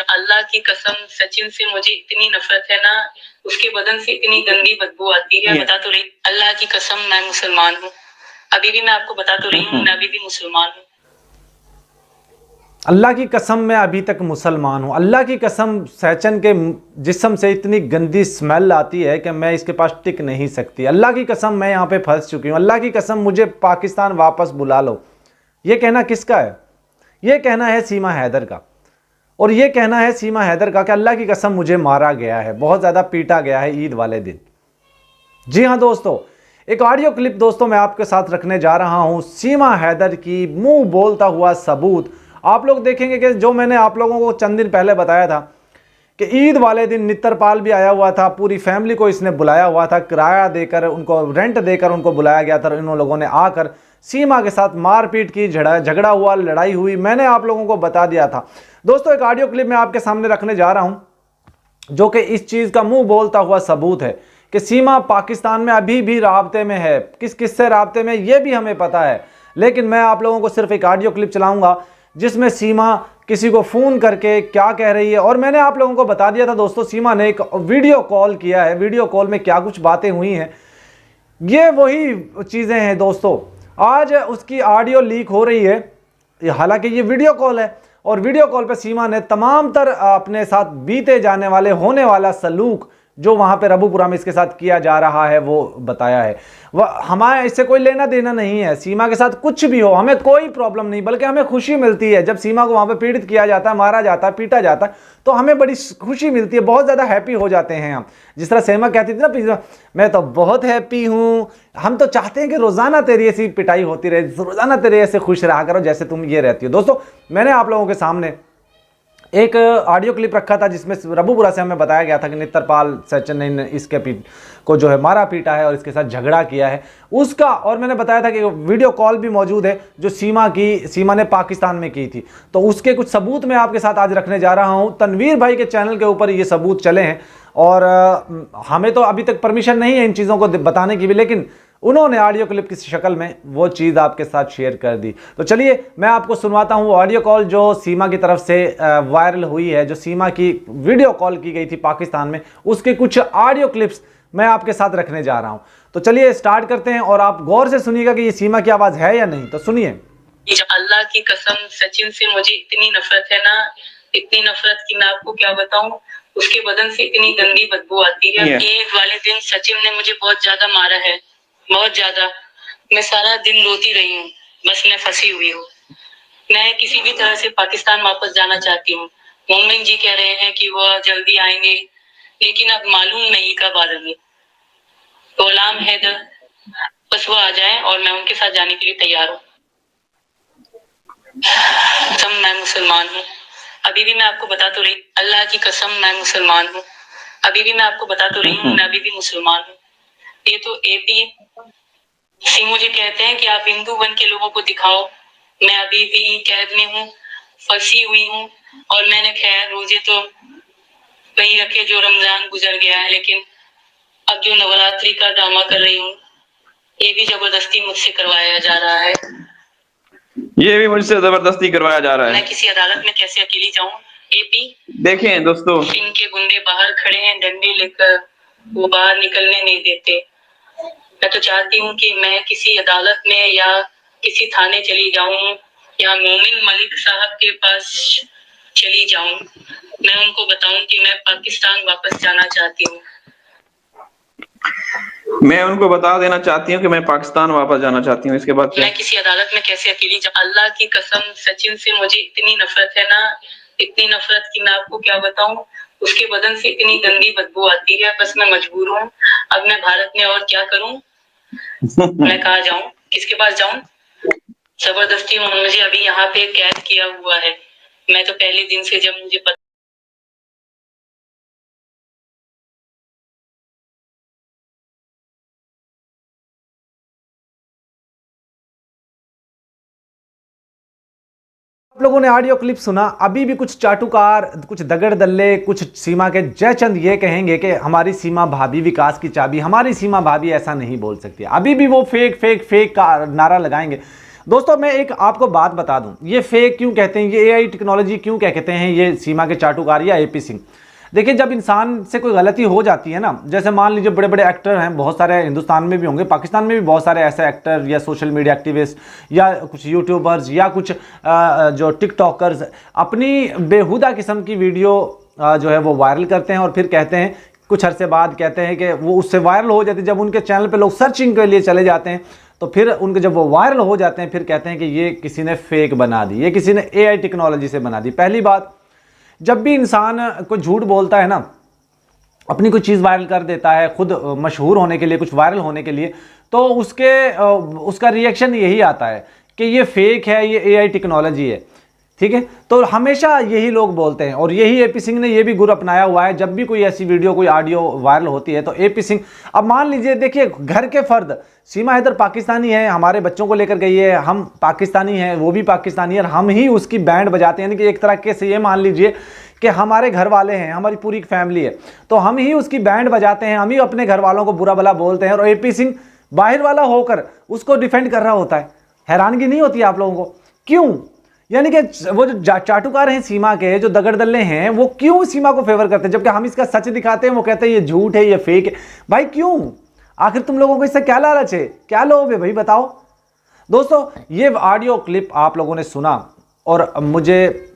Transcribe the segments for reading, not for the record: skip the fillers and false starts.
अल्लाह की कसम सचिन से मुझे इतनी नफरत है ना, उसके बदन से इतनी गंदी बदबू आती है। बता तो रही, अल्लाह की कसम मैं मुसलमान हूँ। अभी भी मैं आपको बता तो रही हूँ, मैं अभी भी मुसलमान हूँ। अल्लाह की कसम मैं अभी तक मुसलमान हूँ। अल्लाह की कसम सैचन के जिस्म से इतनी गंदी स्मेल आती है कि मैं इसके पास टिक नहीं सकती। अल्लाह की कसम मैं यहाँ पे फंस चुकी हूँ। अल्लाह की कसम मुझे पाकिस्तान वापस बुला लो। ये कहना किसका है? ये कहना है सीमा हैदर का। और ये कहना है सीमा हैदर का कि अल्लाह की कसम मुझे मारा गया है, बहुत ज़्यादा पीटा गया है ईद वाले दिन। जी हाँ दोस्तों, एक ऑडियो क्लिप दोस्तों मैं आपके साथ रखने जा रहा हूँ सीमा हैदर की मुंह बोलता हुआ सबूत। आप लोग देखेंगे कि जो मैंने आप लोगों को चंद दिन पहले बताया था कि ईद वाले दिन नित्तरपाल भी आया हुआ था, पूरी फैमिली को इसने बुलाया हुआ था, किराया देकर उनको, रेंट देकर उनको बुलाया गया था। इन लोगों ने आकर सीमा के साथ मारपीट की, झगड़ा हुआ, लड़ाई हुई। मैंने आप लोगों को बता दिया था दोस्तों। एक ऑडियो क्लिप मैं आपके सामने रखने जा रहा हूं जो कि इस चीज का मुंह बोलता हुआ सबूत है कि सीमा पाकिस्तान में अभी भी राब्ते में है। किस किस से राब्ते में ये भी हमें पता है, लेकिन मैं आप लोगों को सिर्फ एक ऑडियो क्लिप चलाऊंगा जिसमें सीमा किसी को फोन करके क्या कह रही है। और मैंने आप लोगों को बता दिया था दोस्तों, सीमा ने एक वीडियो कॉल किया है, वीडियो कॉल में क्या कुछ बातें हुई हैं। ये वही चीजें हैं दोस्तों। आज उसकी ऑडियो लीक हो रही है, हालांकि ये वीडियो कॉल है, और वीडियो कॉल पे सीमा ने तमाम तर अपने साथ बीते जाने वाले होने वाला सलूक जो वहां पे रबूपुरा में इसके साथ किया जा रहा है वो बताया है। वह हमारे इससे कोई लेना देना नहीं है, सीमा के साथ कुछ भी हो हमें कोई प्रॉब्लम नहीं, बल्कि हमें खुशी मिलती है जब सीमा को वहां पे पीड़ित किया जाता है, मारा जाता है, पीटा जाता है, तो हमें बड़ी खुशी मिलती है, बहुत ज्यादा हैप्पी हो जाते हैं हम। जिस तरह सीमा कहती थी ना, मैं तो बहुत हैप्पी हूं, हम तो चाहते हैं कि रोजाना तेरी ऐसी पिटाई होती रहे, रोजाना तेरे ऐसे खुश रहा करो जैसे तुम ये रहती हो। दोस्तों मैंने आप लोगों के सामने एक ऑडियो क्लिप रखा था जिसमें रबूपुरा से हमें बताया गया था कि नित्तरपाल सैचन ने इसके को जो है मारा पीटा है और इसके साथ झगड़ा किया है उसका। और मैंने बताया था कि वीडियो कॉल भी मौजूद है जो सीमा ने पाकिस्तान में की थी। तो उसके कुछ सबूत मैं आपके साथ आज रखने जा रहा हूं। तनवीर भाई के चैनल के ऊपर ये सबूत चले हैं और हमें तो अभी तक परमिशन नहीं है इन चीज़ों को बताने की भी, लेकिन उन्होंने ऑडियो क्लिप की शक्ल में वो चीज़ आपके साथ शेयर कर दी। तो चलिए मैं आपको सुनवाता हूँ ऑडियो कॉल जो सीमा की तरफ से वायरल हुई है, जो सीमा की वीडियो कॉल की गई थी पाकिस्तान में, उसके कुछ ऑडियो क्लिप्स मैं आपके साथ रखने जा रहा हूँ। तो चलिए स्टार्ट करते हैं और आप गौर से सुनिएगा कि ये सीमा की आवाज़ है या नहीं। तो सुनिए। अल्लाह की कसम सचिन से मुझे इतनी नफरत है ना, इतनी नफरत की मैं आपको क्या बताऊं। उसके बदन से इतनी गंदी बदबू आती है। ईद वाले दिन सचिन ने मुझे बहुत ज्यादा मारा है, बहुत ज्यादा। मैं सारा दिन रोती रही हूँ, बस मैं फंसी हुई हूँ। मैं किसी भी तरह से पाकिस्तान वापस जाना चाहती हूँ। मोमिन जी कह रहे हैं कि वह जल्दी आएंगे, लेकिन अब मालूम नहीं कब आ रहे। गुलाम हैदर, बस वो आ जाए और मैं उनके साथ जाने के लिए तैयार हूँ। कसम मैं मुसलमान हूँ। अभी भी मैं आपको बता तो रही, अल्लाह की कसम मैं मुसलमान हूँ। अभी भी मैं आपको बता तो रही हूँ, मैं अभी भी मुसलमान हूँ। ये तो एपी सी मुझे कहते हैं कि आप हिंदू बन के लोगों को दिखाओ। मैं अभी भी कैद में हूँ, फंसी हुई हूँ, और मैंने खैर रोजे तो वही रखे जो रमजान गुजर गया है, लेकिन अब जो नवरात्रि का ड्रामा कर रही हूँ ये भी जबरदस्ती मुझसे करवाया जा रहा है। ये भी मुझसे जबरदस्ती करवाया जा रहा है। मैं किसी अदालत में कैसे अकेली जाऊं? एपी देखें दोस्तों, इनके गुंडे बाहर खड़े हैं डंडे लेकर, वो बाहर निकलने नहीं देते। मैं तो चाहती हूँ कि मैं किसी अदालत में या किसी थाने चली जाऊं या मोमिन मलिक साहब के पास चली जाऊं। मैं उनको बताऊं कि मैं पाकिस्तान वापस जाना चाहती हूँ। मैं उनको बता देना चाहती हूँ कि मैं पाकिस्तान वापस जाना चाहती हूँ। इसके बाद मैं किसी अदालत में कैसे अकेली अल्लाह की कसम सचिन से मुझे इतनी नफरत है ना, इतनी नफरत की मैं आपको क्या बताऊं। उसके बदन से इतनी गंदी बदबू आती है, बस मैं मजबूर हूँ। अब मैं भारत में और क्या करूं? मैं कहाँ जाऊं, किसके पास जाऊं? जबरदस्ती मुझे अभी यहाँ पे कैद किया हुआ है। मैं तो पहले दिन से जब मुझे आप लोगों ने ऑडियो क्लिप सुना। अभी भी कुछ चाटुकार, कुछ दगड़ दल्ले, कुछ सीमा के जयचंद ये कहेंगे कि हमारी सीमा भाभी विकास की चाबी, हमारी सीमा भाभी ऐसा नहीं बोल सकती। अभी भी वो फेक फेक फेक का नारा लगाएंगे। दोस्तों मैं एक आपको बात बता दूं, ये फेक क्यों कहते हैं, ये एआई टेक्नोलॉजी क्यों कहते हैं ये सीमा के चाटुकार या एपी सिंह। देखिए जब इंसान से कोई गलती हो जाती है ना, जैसे मान लीजिए बड़े बड़े एक्टर हैं, बहुत सारे हिंदुस्तान में भी होंगे, पाकिस्तान में भी बहुत सारे ऐसे एक्टर या सोशल मीडिया एक्टिविस्ट या कुछ यूट्यूबर्स या कुछ जो टिकटॉकर्स अपनी बेहुदा किस्म की वीडियो जो है वो वायरल करते हैं और फिर कहते हैं, कुछ अरसे बाद कहते हैं कि वो उससे वायरल हो जाती है। जब उनके चैनल पे लोग सर्चिंग के लिए चले जाते हैं तो फिर उनके जब वो वायरल हो जाते हैं फिर कहते हैं कि ये किसी ने फेक बना दी, ये किसी ने एआई टेक्नोलॉजी से बना दी। पहली बात, जब भी इंसान कोई झूठ बोलता है ना, अपनी कोई चीज़ वायरल कर देता है खुद मशहूर होने के लिए, कुछ वायरल होने के लिए, तो उसका रिएक्शन यही आता है कि ये फेक है, ये एआई टेक्नोलॉजी है। ठीक है, तो हमेशा यही लोग बोलते हैं और यही एपी सिंह ने ये भी गुर अपनाया हुआ है। जब भी कोई ऐसी वीडियो, कोई ऑडियो वायरल होती है तो एपी सिंह, अब मान लीजिए देखिए घर के फर्द, सीमा हैदर पाकिस्तानी है, हमारे बच्चों को लेकर गई है, हम पाकिस्तानी हैं, वो भी पाकिस्तानी है और हम ही उसकी बैंड बजाते हैं। यानी कि एक तरह के से ये मान लीजिए कि हमारे घर वाले हैं, हमारी पूरी फैमिली है, तो हम ही उसकी बैंड बजाते हैं, हम ही अपने घर वालों को बुरा भला बोलते हैं और एपी सिंह बाहर वाला होकर उसको डिफेंड कर रहा होता है। हैरानगी नहीं होती आप लोगों को? क्यों? यानी कि वो जो चाटुकार हैं सीमा के, जो दगड़दल्ले हैं, वो क्यों सीमा को फेवर करते हैं, जबकि हम इसका सच दिखाते हैं वो कहते हैं ये झूठ है, ये फेक है। भाई क्यों? आखिर तुम लोगों को इससे क्या लालच है, क्या लोभ है भाई, बताओ। दोस्तों ये ऑडियो क्लिप आप लोगों ने सुना और मुझे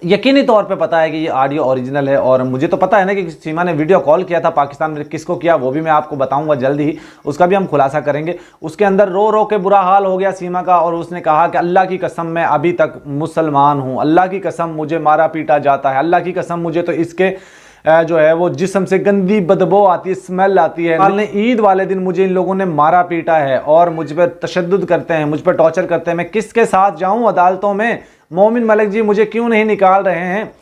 यकीनी तौर पे पता है कि ये ऑडियो ओरिजिनल है और मुझे तो पता है ना कि सीमा ने वीडियो कॉल किया था पाकिस्तान में, किसको किया वो भी मैं आपको बताऊंगा जल्दी ही, उसका भी हम खुलासा करेंगे। उसके अंदर रो रो के बुरा हाल हो गया सीमा का और उसने कहा कि अल्लाह की कसम मैं अभी तक मुसलमान हूँ, अल्लाह की कसम मुझे मारा पीटा जाता है, अल्लाह की कसम मुझे तो इसके जो है वो जिस्म से गंदी बदबू आती है, स्मेल आती है। ईद वाले दिन मुझे इन लोगों ने मारा पीटा है और मुझ पर तशद्दुद करते हैं, मुझ पर टॉर्चर करते हैं। मैं किसके साथ जाऊं अदालतों में? मोमिन मलिक जी मुझे क्यों नहीं निकाल रहे हैं?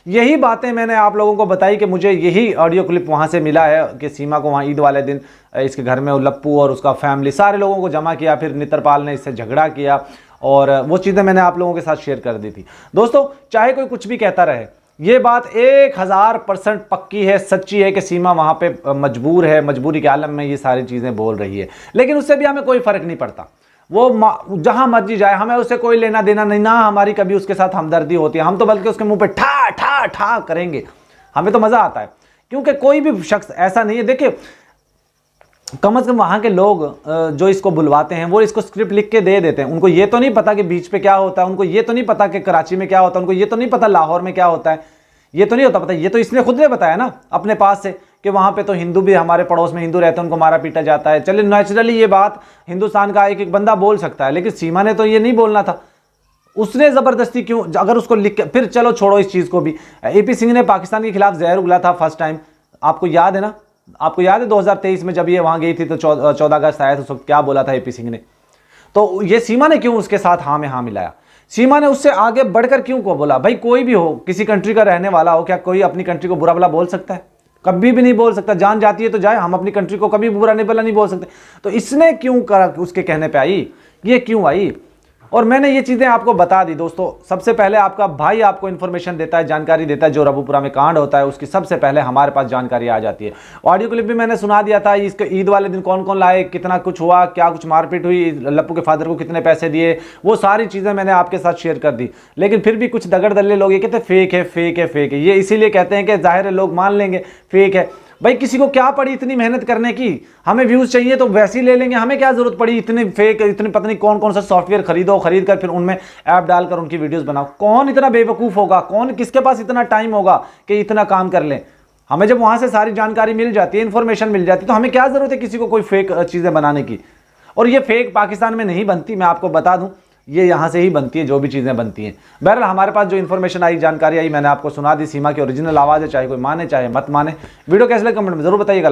यही बातें मैंने आप लोगों को बताई कि मुझे यही ऑडियो क्लिप वहाँ से मिला है कि सीमा को वहाँ ईद वाले दिन इसके घर में लप्पू और उसका फैमिली सारे लोगों को जमा किया, फिर नित्रपाल ने इससे झगड़ा किया और वो चीज़ें मैंने आप लोगों के साथ शेयर कर दी थी। दोस्तों चाहे कोई कुछ भी कहता रहे, ये बात 1000% पक्की है, सच्ची है कि सीमा वहाँ पे मजबूर है, मजबूरी के आलम में ये सारी चीज़ें बोल रही है, लेकिन उससे भी हमें कोई फ़र्क नहीं पड़ता। वो जहां मर्जी जाए, हमें उससे कोई लेना देना नहीं, ना हमारी कभी उसके साथ हमदर्दी होती है। हम तो बल्कि उसके मुंह पे ठा ठा ठा करेंगे, हमें तो मजा आता है, क्योंकि कोई भी शख्स ऐसा नहीं है। देखिए कम से कम वहाँ के लोग जो इसको बुलवाते हैं वो इसको स्क्रिप्ट लिख के दे देते हैं। उनको ये तो नहीं पता कि बीच पे क्या होता है, उनको ये तो नहीं पता कि कराची में क्या होता है, उनको ये तो नहीं पता लाहौर में क्या होता है, ये तो नहीं होता पता। ये तो इसने खुद ने बताया ना अपने पास से कि वहाँ पे तो हिंदू भी, हमारे पड़ोस में हिंदू रहते हैं, उनको मारा पीटा जाता है। चलिए नेचुरली ये बात हिंदुस्तान का एक एक बंदा बोल सकता है, लेकिन सीमा ने तो ये नहीं बोलना था। उसने ज़बरदस्ती क्यों, अगर उसको लिख के, फिर चलो छोड़ो इस चीज़ को भी। एपी सिंह ने पाकिस्तान के खिलाफ जहर उगला था फर्स्ट टाइम, आपको याद है ना? आपको याद है 2023 में जब ये वहाँ गई थी तो 14 अगस्त आया था, उस वक्त क्या बोला था एपी सिंह ने? तो ये सीमा ने क्यों उसके साथ हाँ में हाँ मिलाया? सीमा ने उससे आगे बढ़कर क्यों को बोला? भाई कोई भी हो, किसी कंट्री का रहने वाला हो, क्या कोई अपनी कंट्री को बुरा भला बोल सकता है? कभी भी नहीं बोल सकता। जान जाती है तो जाए, हम अपनी कंट्री को कभी बुरा नहीं भला नहीं बोल सकते। तो इसने क्यों करा, उसके कहने पे आई, ये क्यों आई? और मैंने ये चीज़ें आपको बता दी। दोस्तों सबसे पहले आपका भाई आपको इन्फॉर्मेशन देता है, जानकारी देता है। जो रबूपुरा में कांड होता है उसकी सबसे पहले हमारे पास जानकारी आ जाती है। ऑडियो क्लिप भी मैंने सुना दिया था, इसके ईद वाले दिन कौन कौन लाए, कितना कुछ हुआ, क्या कुछ मारपीट हुई, लप्पू के फादर को कितने पैसे दिए, वो सारी चीज़ें मैंने आपके साथ शेयर कर दी। लेकिन फिर भी कुछ दगड़ दल्ले लोग ये कहते हैं फेक है, फेक है, फेक है। ये इसीलिए कहते हैं कि जाहिर है लोग मान लेंगे फेक है। भाई किसी को क्या पड़ी इतनी मेहनत करने की? हमें व्यूज चाहिए तो वैसे ही ले लेंगे, हमें क्या जरूरत पड़ी इतने फेक, इतने पता नहीं कौन कौन सा सॉफ्टवेयर खरीद कर फिर उनमें ऐप डालकर उनकी वीडियोस बनाओ। कौन इतना बेवकूफ़ होगा, कौन किसके पास इतना टाइम होगा कि इतना काम कर ले? हमें जब वहां से सारी जानकारी मिल जाती है, इन्फॉर्मेशन मिल जाती है, तो हमें क्या जरूरत है किसी को कोई फेक चीज़ें बनाने की? और ये फेक पाकिस्तान में नहीं बनती, मैं आपको बता दूं, ये यहाँ से ही बनती है जो भी चीज़ें बनती हैं। बहरहाल हमारे पास जो इन्फॉर्मेशन आई, जानकारी आई, मैंने आपको सुना दी। सीमा की ओरिजिनल आवाज़ है, चाहे कोई माने चाहे मत माने। वीडियो कैसे लगे कमेंट में जरूर बताइएगा।